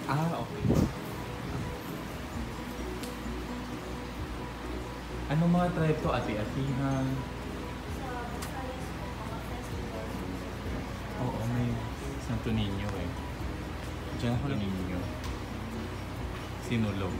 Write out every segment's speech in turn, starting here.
Ah, okay. Anong mga tribe to? Ati-atihan? Sa Visayas po, mga festival sa Oo, may Santo Niño eh. Diyan ako Niño. Sinulog.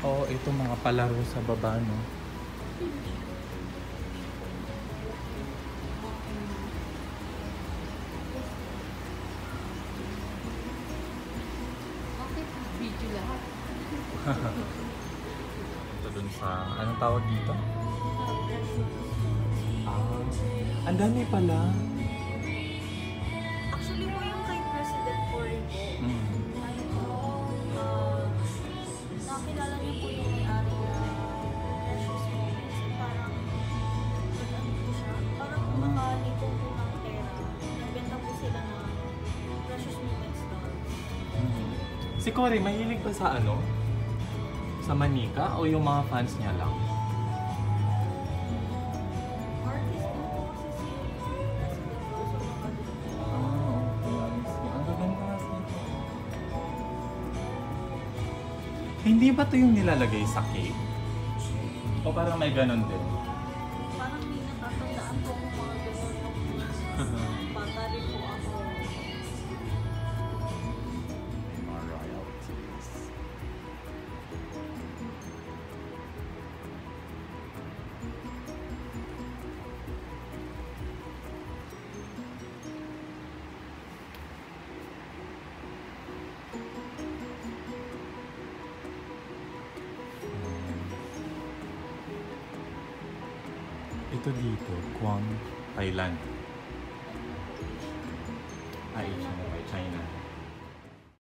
Oo, ito mga palaro sa baba, no? Bakit video lahat? Ito dun sa, anong tawag dito? Ah, ang dami pala. Actually po yung kay President Cory po, Mm. ano po, nakilala niyo po yung may-ari na Precious Moments. Parang, ano po siya, parang nakalikong po ng pera. Nagbenta po sila ng Precious Moments doll. Mm. Si Cory, mahilig ba sa ano? Sa manika o yung mga fans niya lang? Artist din po kasi si President po, so nakadun po. Ah, okay. Ang gaganda kasi ito. Hindi ba ito yung nilalagay sa cake? O parang may ganon din? Parang may natatandaan po ang mga ganun. Bata rin po ako. Mga royalties. Ito dito, Guam, Thailand. Ay, China.